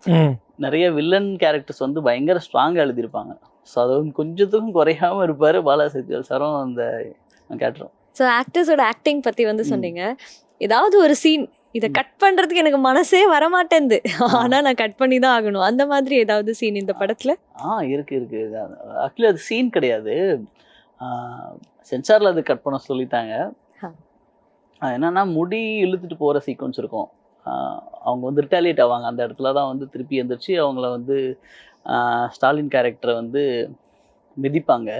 நிறைய வில்லன் கேரக்டர்ஸ் வந்து பயங்கர ஸ்ட்ராங்காக எழுதியிருப்பாங்க. ஸோ அது வந்து கொஞ்சத்துக்கும் குறையாமல் இருப்பார் பாலசக்திவேல் சாரும் அந்த கேரக்டரும். ஸோ ஆக்டர்ஸோட ஆக்டிங் பற்றி வந்து சொன்னீங்க. ஏதாவது ஒரு சீன் இதை கட் பண்ணுறதுக்கு எனக்கு மனசே வரமாட்டேங்குது, ஆனால் நான் கட் பண்ணி தான் ஆகணும், அந்த மாதிரி ஏதாவது சீன் இந்த படத்தில்? இருக்கு. ஆக்சுவலி அது சீன் கிடையாது, சென்சாரில் அது கட் பண்ண சொல்லிட்டாங்க. என்னன்னா முடி இழுத்துட்டு போகிற சீக்வன்ஸ் இருக்கும். அவங்க வந்து ரிட்டாலியேட் ஆவாங்க. அந்த இடத்துல தான் வந்து திருப்பி எழுந்திரிச்சு அவங்கள வந்து ஸ்டாலின் கேரக்டரை வந்து மிதிப்பாங்க,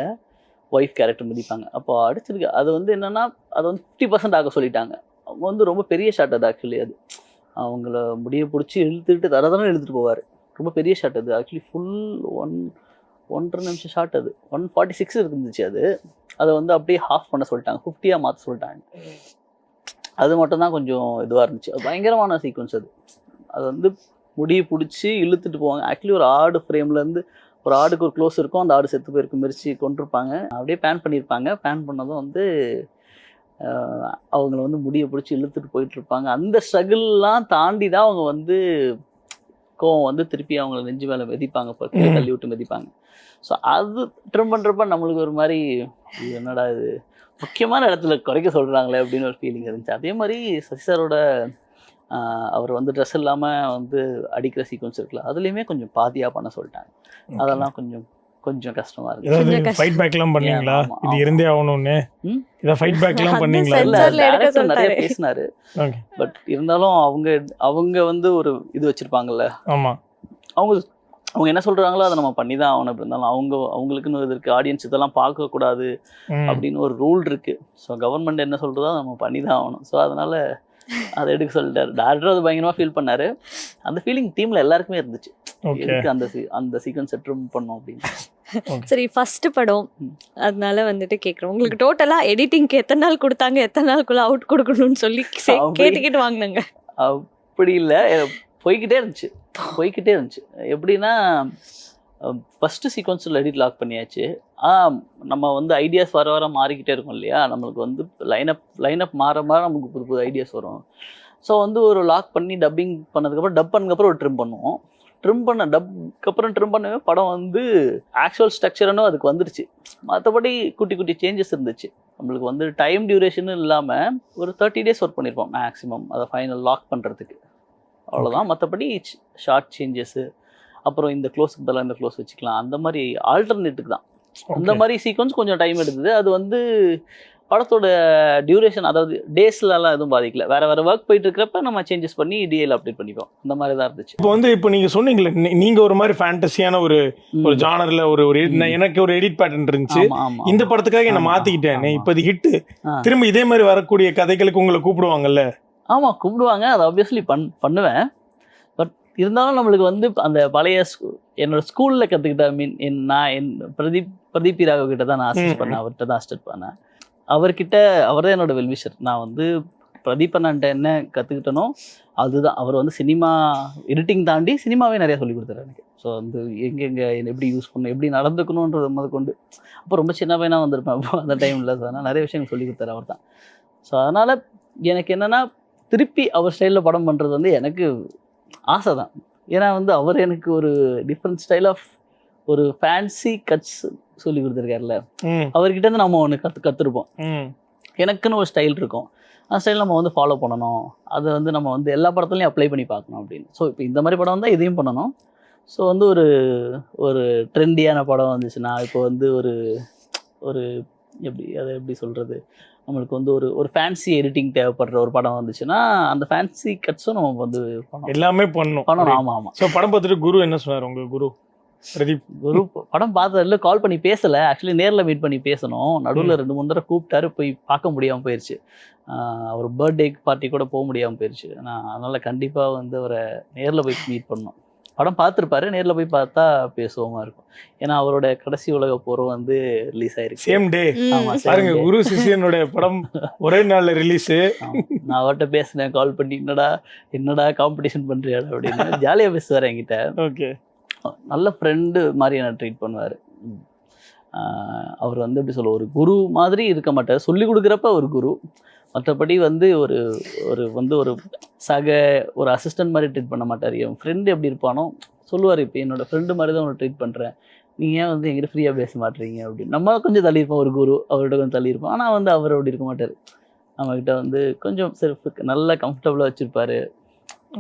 ஒய்ஃப் கேரக்டர் மிதிப்பாங்க. அப்போ அடிச்சிருக்கு. அது வந்து என்னென்னா அதை வந்து 50% ஆக சொல்லிட்டாங்க. அவங்க வந்து ரொம்ப பெரிய ஷாட் அது. ஆக்சுவலி அது அவங்கள முடியை பிடிச்சி இழுத்துட்டு தரதானே இழுத்துட்டு போவார். ரொம்ப பெரிய ஷாட் அது. ஆக்சுவலி ஃபுல் 1.5 நிமிஷம் ஷாட் அது. 1:46 இருந்துச்சு அது. அதை வந்து அப்படியே ஹாஃப் பண்ண சொல்லிட்டாங்க, 50 மாற்ற சொல்லிட்டாங்க. அது மட்டும்தான் கொஞ்சம் இதுவாக இருந்துச்சு. பயங்கரமான சீக்வன்ஸ் அது. அது வந்து முடியை பிடிச்சி இழுத்துட்டு போவாங்க. ஆக்சுவலி ஒரு ஆடு ஃப்ரேம்லேருந்து ஒரு ஆடுக்கு ஒரு க்ளோஸ் இருக்கும், அந்த ஆடு செத்து போயிருக்கு மிரிச்சு கொண்டிருப்பாங்க. அப்படியே பேன் பண்ணியிருப்பாங்க. பேன் பண்ணதும் வந்து அவங்கள வந்து முடியை பிடிச்சி இழுத்துட்டு போயிட்டுருப்பாங்க. அந்த ஸ்ட்ரகிள்லாம் தாண்டி தான் அவங்க வந்து கோவம் வந்து திருப்பி அவங்கள நெஞ்சு மேலே மிதிப்பாங்க, இப்போ தள்ளி விட்டு மிதிப்பாங்க. ஸோ அது ட்ரிம் பண்ணுறப்ப நம்மளுக்கு ஒரு மாதிரி என்னடா இது முக்கியமான இடத்துல குறைக்க சொல்கிறாங்களே அப்படின்னு ஒரு ஃபீலிங் இருந்துச்சு. அதே மாதிரி சசி சாரோட அவர் வந்து ட்ரெஸ் இல்லாமல் வந்து அடிக்கிற சீக்வன்ஸ் இருக்குல்ல, அதுலேயுமே கொஞ்சம் பாதியாக பண்ண சொல்லிட்டாங்க. அதெல்லாம் கொஞ்சம் கஷ்டமாக இருக்கு. ஃபைட் பேக்லாம் பண்ணீங்களா? இது இருந்தே ஆகணும்னு இதை ஃபைட் பேக்லாம் பண்ணீங்களா? நிறைய பேசினாரு. பட் இருந்தாலும் அவங்க வந்து ஒரு இது வச்சிருப்பாங்கல்ல. ஆமாம், அவங்க என்ன சொல்றாங்களோ அதை நம்ம பண்ணி தான் ஆகணும். அப்படி இருந்தாலும் அவங்களுக்குன்னு இது இருக்குது, ஆடியன்ஸ் இதெல்லாம் பார்க்கக்கூடாது அப்படின்னு ஒரு ரூல் இருக்குது. ஸோ கவர்மெண்ட் என்ன சொல்கிறதோ நம்ம பண்ணி தான் ஆகணும். ஸோ அதனால் அதை எடுக்க சொல்லிட்டாரு. டேரக்டர் அது பயங்கரமாக ஃபீல் பண்ணார். அந்த ஃபீலிங் டீமில் எல்லாருக்குமே இருந்துச்சு, அந்த சீக்வன்ஸை ட்ரிம் பண்ணோம் அப்படின்னு. சரி, ஃபர்ஸ்ட் படம் அதனால வந்துட்டு கேட்குறோம், உங்களுக்கு டோட்டலாக எடிட்டிங்க்கு எத்தனை நாள் கொடுத்தாங்க, எத்தனை நாளுக்குள்ளே அவுட் கொடுக்கணும்னு சொல்லி கேட்டுக்கிட்டு வாங்கினாங்க? அப்படி இல்லை, போய்கிட்டே இருந்துச்சு. எப்படின்னா ஃபஸ்ட்டு சீக்வன்ஸில் எடிட் லாக் பண்ணியாச்சு. நம்ம வந்து ஐடியாஸ் வர மாறிக்கிட்டே இருக்கும் இல்லையா, நம்மளுக்கு வந்து லைனப் மாற நமக்கு புது ஐடியாஸ் வரும். ஸோ வந்து ஒரு லாக் பண்ணி டப்பிங் பண்ணதுக்கப்புறம் டப் பண்ணதுக்கப்புறம் ஒரு ட்ரிம் பண்ணுவோம். ட்ரிம் பண்ணவே படம் வந்து ஆக்சுவல் ஸ்ட்ரக்சர்னும் அதுக்கு வந்துருச்சு. மற்றபடி குட்டி சேஞ்சஸ் இருந்துச்சு. நம்மளுக்கு வந்து டைம் டியூரேஷன் இல்லாமல் ஒரு 30 days ஒர்க் பண்ணியிருப்போம் மேக்ஸிமம், அதை ஃபைனல் லாக் பண்ணுறதுக்கு. அவ்வளோதான். மற்றபடி ஷார்ட் சேஞ்சஸ்ஸு, அப்புறம் இந்த க்ளோஸுக்கு பதிலாக இந்த க்ளோஸ் வச்சுக்கலாம், அந்த மாதிரி ஆல்டர்னேட்டுக்கு தான். அந்த மாதிரி சீக்வன்ஸ் கொஞ்சம் டைம் எடுத்தது. அது வந்து படத்தோட டியூரேஷன், அதாவது டேஸ்லலாம் எதுவும் பாதிக்கல. வேறு ஒர்க் போயிட்டு இருக்கிறப்ப நம்ம சேஞ்சஸ் பண்ணி டிஎல் அப்டேட் பண்ணிப்போம். அந்த மாதிரி தான் இருந்துச்சு. இப்போ நீங்கள் சொன்னீங்களே, நீங்கள் ஒரு மாதிரி ஃபேண்டஸியான ஒரு ஜானரில் ஒரு எனக்கு ஒரு எடிட் பேட்டர்ன் இருந்துச்சு. இந்த படத்துக்காக என்னை மாற்றிக்கிட்டேன். இப்போ இது ஹிட்டு, திரும்ப இதே மாதிரி வரக்கூடிய கதைகளுக்கு உங்களை கூப்பிடுவாங்கல்ல? ஆமாம், கூப்பிடுவாங்க. அதை ஆப்வியஸ்லி பண்ணுவேன். பட் இருந்தாலும் நம்மளுக்கு வந்து அந்த பழைய என்னோட ஸ்கூலில் கற்றுக்கிட்ட நான் பிரதீப் ராகவ் கிட்ட தான் நான் அசிஸ்ட் பண்ணேன். அவர்கிட்ட தான் அசிஸ்ட் பண்ணேன். அவர் தான் என்னோட வெல்விஷர். நான் வந்து பிரதீப் அண்ணன்ட்ட என்ன கற்றுக்கிட்டனோ அதுதான். அவர் வந்து சினிமா எடிட்டிங் தாண்டி சினிமாவே நிறையா சொல்லி கொடுத்தாரு எனக்கு. ஸோ வந்து எங்கெங்கே எப்படி யூஸ் பண்ணணும், எப்படி நடந்துக்கணுன்றது முதற்கொண்டு. அப்போ ரொம்ப சின்ன பையனாக வந்திருப்பேன் அப்போ அந்த டைமில். ஸோ அதனால் நிறைய விஷயங்கள் சொல்லி கொடுத்தாரு அவர் தான். ஸோ அதனால் எனக்கு என்னென்னா திருப்பி அவர் ஸ்டைலில் படம் பண்ணுறது வந்து எனக்கு ஆசை தான். ஏன்னா வந்து அவர் எனக்கு ஒரு டிஃப்ரெண்ட் ஸ்டைல் ஆஃப் ஒரு ஃபேன்சி கட்ஸ் சொல்லி கொடுத்துருக்காருல, அவர்கிட்ட இருந்து நம்ம ஒன்று கற்றுருப்போம். எனக்குன்னு ஒரு ஸ்டைல் இருக்கும், அந்த ஸ்டைல் நம்ம வந்து ஃபாலோ பண்ணணும். அதை வந்து நம்ம வந்து எல்லா படத்துலையும் அப்ளை பண்ணி பார்க்கணும் அப்படின்னு. ஸோ இப்போ இந்த மாதிரி படம் வந்தால் இதையும் பண்ணணும். ஸோ வந்து ஒரு ட்ரெண்டியான படம் வந்துச்சுன்னா, இப்போ வந்து ஒரு எப்படி சொல்கிறது, நம்மளுக்கு வந்து ஒரு ஃபேன்சி எடிட்டிங் தேவைப்படுற ஒரு படம் வந்துச்சுன்னா அந்த ஃபேன்சி கட்ஸும் நம்ம வந்து எல்லாமே பண்ணணும். ஆமாம். ஸோ படம் பார்த்துட்டு குரு என்ன சொன்னார்? உங்கள் குரு படம் பார்த்ததில்ல, கால் பண்ணி பேசலை. ஆக்சுவலி நேரில் மீட் பண்ணி பேசணும். நடுவில் 2-3 தடவை கூப்பிட்டாரு, போய் பார்க்க முடியாமல் போயிடுச்சு. அவர் பர்த்டே பார்ட்டி கூட போக முடியாமல் போயிடுச்சு. நான் அதனால் கண்டிப்பாக வந்து அவரை நேரில் போய் மீட் பண்ணோம். படம் பார்த்துருப்பாரு, நேரில் போய் பார்த்தா பேசுவோமா இருக்கும். ஏன்னா அவரோட கடைசி உலக போரும் வந்து ரிலீஸ் ஆயிருக்கு. Same day. ஆமா, same பாருங்க, day. குரு சிஷியனுடைய படம் ஒரே நாள்ல ரிலீஸ். ஆமா. நான் அவர்கிட்ட பேசினேன் கால் பண்ணி, என்னடா காம்படிஷன் பண்றியா அப்படின்னு. ஜாலியா பேசுவார் என்கிட்ட. ஓகே. நல்ல ஃப்ரெண்டு மாதிரி என்ன ட்ரீட் பண்ணுவார். அவர் வந்து எப்படி சொல்ல, ஒரு குரு மாதிரி இருக்க மாட்டார். சொல்லி கொடுக்குறப்ப ஒரு குரு, மற்றபடி வந்து ஒரு ஒரு ஒரு அசிஸ்டன்ட் மாதிரி ட்ரீட் பண்ண மாட்டார். என் ஃப்ரெண்டு எப்படி இருப்பானோ சொல்லுவார், இப்போ என்னோட ஃப்ரெண்டு மாதிரி தான் உன்னை ட்ரீட் பண்ணுறேன், நீங்கள் ஏன் வந்து எங்கிட்ட ஃப்ரீயாக பேச மாட்டீங்க அப்படின்னு. நம்ம கொஞ்சம் தள்ளியிருப்போம், ஒரு குரு அவர்கிட்ட கொஞ்சம் தள்ளியிருப்போம். ஆனால் வந்து அவர் அப்படி இருக்க மாட்டார். நம்மக்கிட்ட வந்து கொஞ்சம் செல்ஃபுக்கு நல்லா கம்ஃபர்டபுளாக வச்சுருப்பாரு.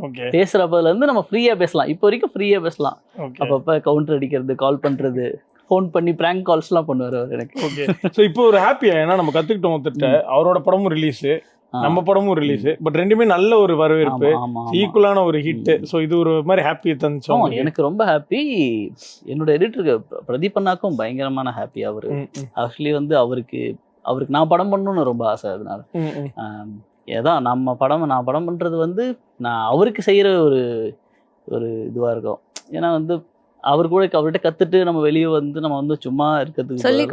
ஓகே. பேசுகிறப்பதுலேருந்து நம்ம ஃப்ரீயாக பேசலாம், இப்போ வரைக்கும் ஃப்ரீயாக பேசலாம். ஓகே. அப்பப்போ கவுண்டர் அடிக்கிறது, கால் பண்ணுறது, ஃபோன் பண்ணி ப்ராங்க் கால்ஸ்லாம் பண்ணுவார் அவர் எனக்கு. ஓகே. ஸோ இப்போ ஒரு ஹாப்பியா, ஏன்னா நம்ம கத்துக்கிட்டோம் ஒருத்தட்ட, அவரோட படமும் ரிலீஸ், நம்ம படமும் ரிலீஸ், பட் ரெண்டுமே நல்ல ஒரு வரவேற்பு, ஈக்குவலான ஒரு ஹிட். ஸோ இது ஒரு மாதிரி ஹாப்பி தந்துச்சோம். எனக்கு ரொம்ப ஹாப்பி. என்னோட எடிட்டருக்கு பிரதீப் அண்ணாக்கும் பயங்கரமான ஹாப்பி. அவரு ஆக்சுவலி வந்து அவருக்கு நான் படம் பண்ணணும்னு ரொம்ப ஆசை. அதனால ஏதான் நான் படம் பண்றது வந்து நான் அவருக்கு செய்யற ஒரு இதுவா இருக்கும். ஏன்னா வந்து அவர்கிட்ட கத்துட்டு நம்ம வெளியே வந்து நம்ம வந்து சும்மா இருக்கிறதுக்கு சொல்லி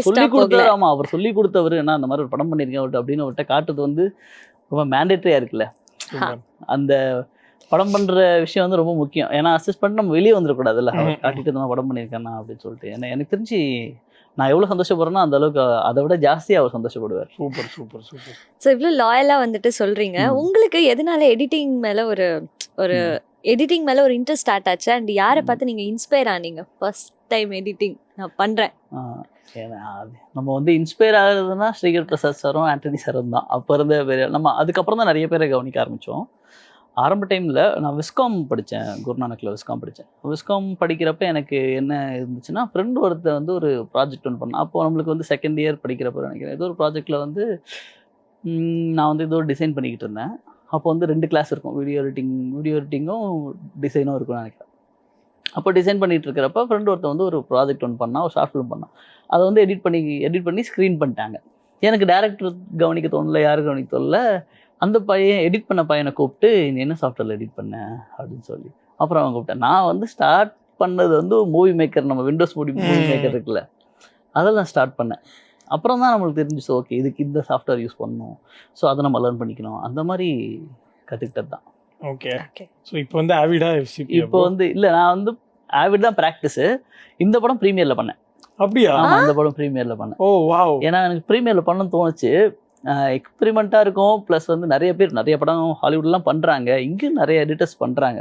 சொல்லி கொடுத்தாரு. ஆமா, அவர் சொல்லி கொடுத்தவர் நான் அந்த மாதிரி ஒரு படம் பண்ணியிருக்கேன் அவர்கிட்ட அப்படின்னு அவர்கிட்ட காட்டுறது வந்து ரொம்ப மேண்டேட்டரியா இருக்குல்ல. அந்த படம் பண்ற விஷயம் வந்து ரொம்ப முக்கியம். ஏன்னா அசிஸ்ட் பண்ணி நம்ம வெளியே வந்துடக்கூடாதுல்ல. அவர் காட்டிட்டு நான் படம் பண்ணியிருக்கேன் அப்படின்னு சொல்லிட்டு. ஏன்னா எனக்கு தெரிஞ்சு நான் எவ்வளவு சந்தோஷப்படுறேன்னா அந்த அளவுக்கு அதை விட ஜாஸ்தியா அவர் சந்தோஷப்படுவார். Super super super. ஸோ இவ்வளோ லாயலா வந்துட்டு சொல்றீங்க. உங்களுக்கு எதனால எடிட்டிங் மேல ஒரு இன்ட்ரெஸ்ட் ஸ்டார்ட் ஆச்சு? அண்ட் யாரை பார்த்து நீங்க இன்ஸ்பயர் ஆனீங்க ஃபர்ஸ்ட் டைம் எடிட்டிங் நான் பண்றேன்? நம்ம வந்து இன்ஸ்பயர் ஆகுறதுன்னா ஸ்ரீகர் பிரசாத் சாரும் ஆண்டனி சாரும் தான். அப்போ இருந்த பேர் நம்ம அதுக்கப்புறம் தான் நிறைய பேரை கவனிக்க ஆரம்பித்தோம். ஆரம்ப டைமில் நான் விஸ்காம் படித்தேன், குருநானக்கில் விஸ்காம் படித்தேன். விஸ்காம் படிக்கிறப்ப எனக்கு என்ன இருந்துச்சுன்னா, ஃப்ரெண்டு ஒருத்தர் வந்து ஒரு ப்ராஜெக்ட் ஒன்று பண்ணேன். அப்போது நம்மளுக்கு வந்து செகண்ட் இயர் படிக்கிறப்ப நினைக்கிறேன், ஏதோ ஒரு ப்ராஜெக்டில் வந்து நான் வந்து ஏதோ டிசைன் பண்ணிக்கிட்டு இருந்தேன். அப்போ வந்து 2 கிளாஸ் இருக்கும், வீடியோ எடிட்டிங்கும் டிசைனும் இருக்கும்னு நினைக்கிறேன். அப்போ டிசைன் பண்ணிகிட்டு இருக்கிறப்ப ஃப்ரெண்டு ஒருத்தர் வந்து ஒரு ப்ராஜெக்ட் ஒன்று பண்ணால், ஒரு ஷார்ட் ஃபிலிம் பண்ணான். அதை வந்து எடிட் பண்ணி ஸ்க்ரீன் பண்ணிட்டாங்க. எனக்கு டேரக்டர் கவனிக்க தோணல, யாரும் கவனிக்க தோணல. அந்த பையன் எடிட் பண்ண பையனை கூப்பிட்டு, நீ என்ன சாஃப்ட்வேரில் எடிட் பண்ண அப்படின்னு சொல்லி அப்புறம் அவன் கூப்பிட்டேன். நான் வந்து ஸ்டார்ட் பண்ணது வந்து மூவி மேக்கர், நம்ம விண்டோஸ் மூவி மேக்கர் இருக்குல்ல, அதில் நான் ஸ்டார்ட் பண்ணேன். அப்புறம் தான் நம்மளுக்கு தெரிஞ்சிச்சு, ஓகே இதுக்கு இந்த சாஃப்ட்வேர் யூஸ் பண்ணணும், ஸோ அதை நம்ம லேர்ன் பண்ணிக்கணும். அந்த மாதிரி கற்றுக்கிட்டது தான். ஓகே. ஸோ இப்போ வந்து ஆவிடா எஃப்சிபி? இப்போ வந்து இல்லை, நான் வந்து ஆவிட் தான் ப்ராக்டிஸு. இந்த படம் ப்ரீமியரில் பண்ணேன். அப்படியா? ஆமாம், இந்த படம் ப்ரீமியரில் பண்ணேன். ஓ வாவ். ஏன்னா எனக்கு ப்ரீமியரில் பண்ணணும்னு தோணுச்சு. எக்ஸ்பெரிமெண்ட்டாக இருக்கும், ப்ளஸ் வந்து நிறைய படம் ஹாலிவுட்லாம் பண்ணுறாங்க, இங்கேயும் நிறைய எடிட்டர்ஸ் பண்ணுறாங்க.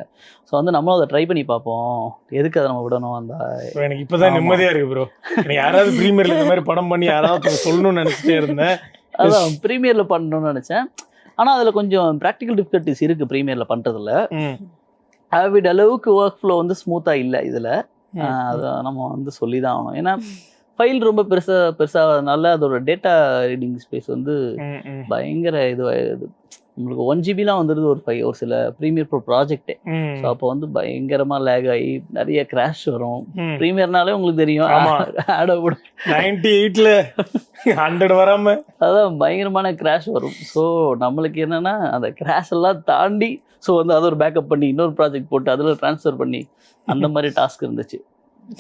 ஸோ வந்து நம்மளும் அதை ட்ரை பண்ணி பார்ப்போம், எதுக்கு அதை நம்ம விடணும். அந்த எனக்கு இப்போ தான் நிம்மதியாக இருக்குது ப்ரோ. எனக்கு யாராவது ப்ரீமியரில் இந்த மாதிரி படம் பண்ணி யாராவது சொல்லணும்னு நினச்சிட்டே இருந்தேன். அதான் ப்ரீமியரில் பண்ணணும்னு நினச்சேன். ஆனால் அதில் கொஞ்சம் ப்ராக்டிக்கல் டிஃபிகல்ட்டிஸ் இருக்குது ப்ரீமியரில் பண்ணுறதுல. ஆவிட் அளவுக்கு ஒர்க் ஃப்ளோ வந்து ஸ்மூத்தாக இல்லை இதில். அதை நம்ம வந்து சொல்லி தான் ஆகணும். ஏன்னா ஃபைல் ரொம்ப பெருசாகிறதுனால அதோட டேட்டா ரீடிங் ஸ்பேஸ் வந்து பயங்கர இதுவாகிடுது. உங்களுக்கு 1 GBலாம் வந்துடுது ஒரு சில ப்ரீமியர் ப்ரோ ப்ராஜெக்டே. ஸோ அப்போ வந்து பயங்கரமாக லேக் ஆகி நிறைய கிராஷ் வரும். ப்ரீமியர்னாலே உங்களுக்கு தெரியும், ஆடோ கூட 98ல் 100 வராமல் அதான் பயங்கரமான கிராஷ் வரும். ஸோ நம்மளுக்கு என்னென்னா அந்த கிராஷ் எல்லாம் தாண்டி ஸோ வந்து அதை ஒரு பேக்கப் பண்ணி இன்னொரு ப்ராஜெக்ட் போட்டு அதில் ட்ரான்ஸ்ஃபர் பண்ணி அந்த மாதிரி டாஸ்க் இருந்துச்சு.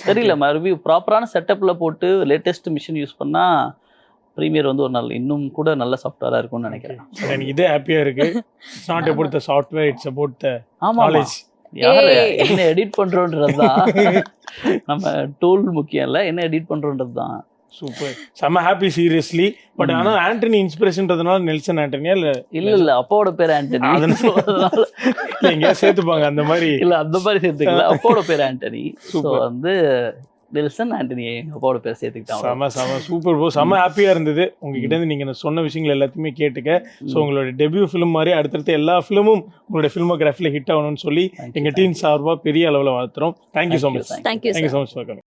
தெரியல, மறுபடியும் ப்ராப்பரான செட்டப்பில் போட்டு லேட்டஸ்ட் மிஷின் யூஸ் பண்ணால் ப்ரீமியர் வந்து ஒரு இன்னும் கூட நல்ல சாஃப்ட்வேராக இருக்கும்னு நினைக்கிறேன். எனக்கு இதே ஹாப்பியாக இருக்குது. It's not about the software, it's about the knowledge. யார் என்ன எடிட் பண்ணுறோன்றது தான் நம்ம டூல் முக்கியம் இல்லை, என்ன எடிட் பண்ணுறோன்றது தான். சூப்பர், செம்ம ஹாப்பி சீரியஸ்லி. பட் ஆனால் ஆண்டனி இன்ஸ்பிரேஷன்றதுனால நெல்சன் ஆண்டனியா? இல்லை அப்பாவோட பேர் ஆண்டனி. அதனால எங்கேயா சேர்த்துப்பாங்க அந்த மாதிரி? இல்லை அந்த மாதிரி சேர்த்துக்கல, அப்பாவோட பேர் ஆண்டனி. ஸோ வந்து நெல்சன் ஆண்டனி அப்பாவோட பேர் சேர்த்துக்கிட்டாங்க. செம சூப்பர் ப்ரோ, செம்ம ஹாப்பியாக இருந்தது உங்ககிட்ட இருந்து நீங்கள் சொன்ன விஷயங்கள் எல்லாத்தையுமே கேட்டுக்க. ஸோ உங்களோட டெபியூ ஃபிலிம் மாதிரி அடுத்தடுத்த எல்லா ஃபிலிமும் உங்களோட ஃபில்மோகிராஃபியில் ஹிட் ஆகணும்னு சொல்லி எங்கள் டீம் சார்பாக பெரிய அளவில் வாழ்த்துறோம். Thank you so much. Thank you so much for coming.